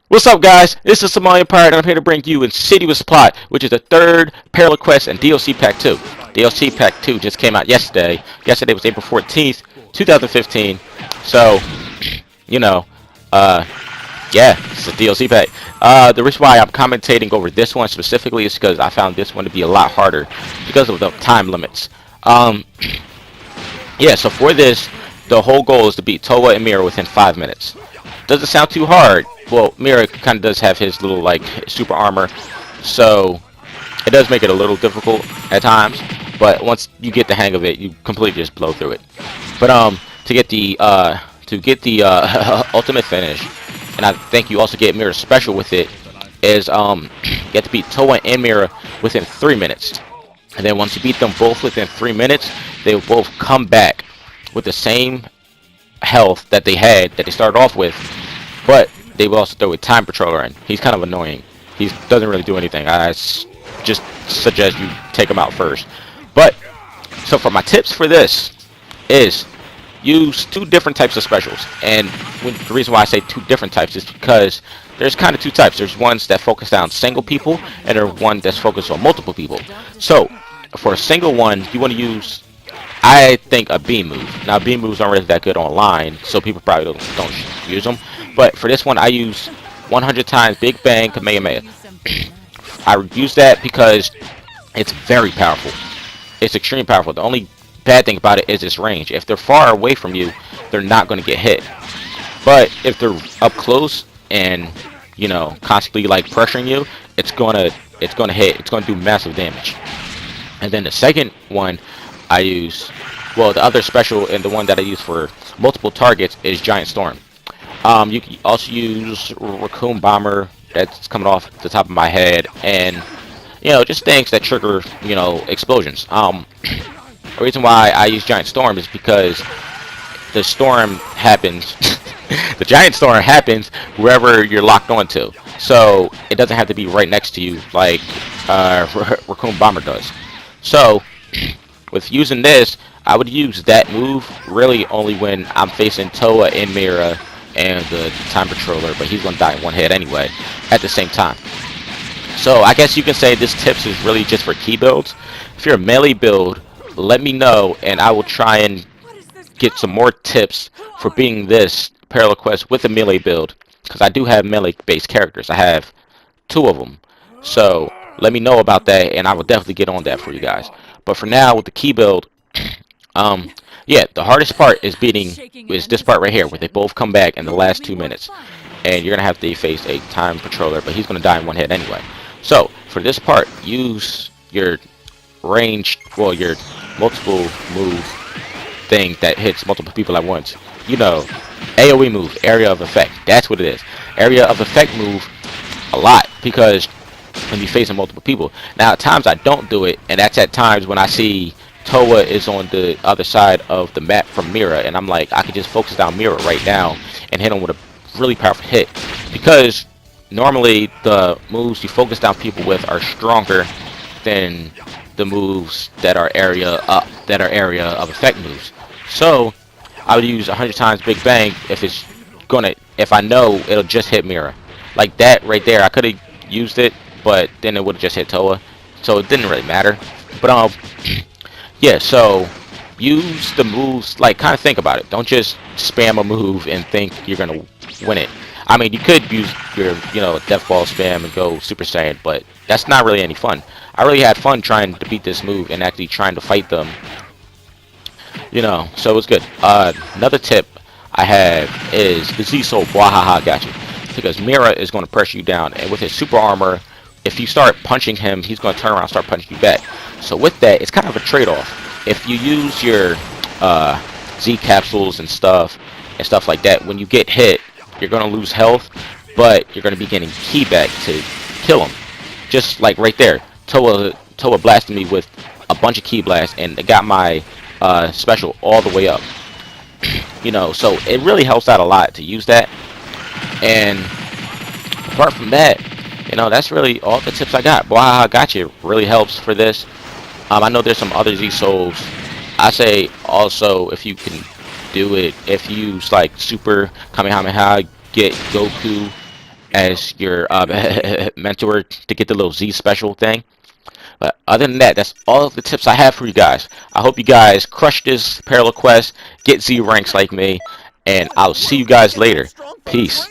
What's up, guys? This is Somalian Pirate, and I'm here to bring you Insidious Plot, which is the third Parallel Quest and DLC Pack 2. DLC Pack 2 just came out yesterday. Yesterday was April 14th, 2015. So, you know, uh, yeah, it's a DLC pack. The reason why I'm commentating over this one specifically is because I found this one to be a lot harder because of the time limits. Um, yeah, so for this, the whole goal is to beat Towa and Mira within 5 minutes. Does it sound too hard? Well, Mira kind of does have his little like super armor, so it does make it a little difficult at times. But once you get the hang of it, you completely just blow through it. But to get the ultimate finish, and I think you also get Mira special with it, is you have to beat Towa and Mira within 3 minutes. And then once you beat them both within 3 minutes, they will both come back with the same health that they had that they started off with, but they will also throw a time patroller in. He's kind of annoying. He doesn't really do anything. Just suggest you take him out first. But so for my tips for this is use two different types of specials, and the reason why I say two different types is because there's kind of two types. There's ones that focus on single people, and there's one that's focused on multiple people. So for a single one, you want to use, I think, a beam move. Now, beam moves aren't really that good online, so people probably don't use them. But for this one, I use 100 times Big Bang Kamehameha. I use that because it's very powerful. It's extremely powerful. The only bad thing about it is its range. If they're far away from you, they're not going to get hit. But if they're up close and, you know, constantly like pressuring you, it's gonna hit. It's gonna do massive damage. And then the second one I use, well, the other special and the one that I use for multiple targets is Giant Storm. You can also use Raccoon Bomber. That's coming off the top of my head, and you know, just things that trigger, you know, explosions. The reason why I use Giant Storm is because the storm happens. The giant storm happens wherever you're locked onto, so it doesn't have to be right next to you like Raccoon Bomber does. So with using this, I would use that move really only when I'm facing Toa and Mira and the Time Patroller, but he's gonna die in one hit anyway at the same time. So I guess you can say this tips is really just for key builds. If you're a melee build, let me know and I will try and get some more tips for being this Parallel Quest with a melee build, because I do have melee based characters. I have two of them. So let me know about that and I will definitely get on that for you guys. But for now, with the key build, yeah, the hardest part is this part right here, where they both come back in the last 2 minutes, and you're gonna have to face a time patroller, but he's gonna die in one hit anyway. So for this part, use your range, well, your multiple move thing that hits multiple people at once. You know, AOE move, area of effect. That's what it is. Area of effect move a lot because when you're facing multiple people. Now, at times I don't do it, and that's at times when I see Toa is on the other side of the map from Mira, and I'm like, I could just focus down Mira right now and hit him with a really powerful hit, because normally the moves you focus down people with are stronger than the moves that are area of effect moves. So I would use 100 times Big Bang if I know it'll just hit Mira. Like that right there, I could have used it, but then it would have just hit Toa, so it didn't really matter. But yeah, so use the moves, like, kind of think about it. Don't just spam a move and think you're gonna win it. I mean, you could use your, you know, Death Ball spam and go Super Saiyan, but that's not really any fun. I really had fun trying to beat this move and actually trying to fight them, you know, so it was good. Another tip I have is the Z-Soul Bwahaha Gotcha, because Mira is going to pressure you down, and with his super armor, if you start punching him, he's going to turn around and start punching you back. So with that, it's kind of a trade-off. If you use your Z capsules and stuff like that, when you get hit, you're going to lose health, but you're going to be getting ki back to kill him. Just like right there, Toa blasted me with a bunch of ki blasts, and it got my special all the way up. You know, so it really helps out a lot to use that. And apart from that, you know, that's really all the tips I got. Wow, Gotcha really helps for this. I know there's some other Z Souls. I say also, if you can do it, if you use like Super Kamehameha, get Goku as your mentor to get the little Z special thing. But other than that, that's all of the tips I have for you guys. I hope you guys crush this parallel quest, get Z ranks like me, and I'll see you guys later. Peace.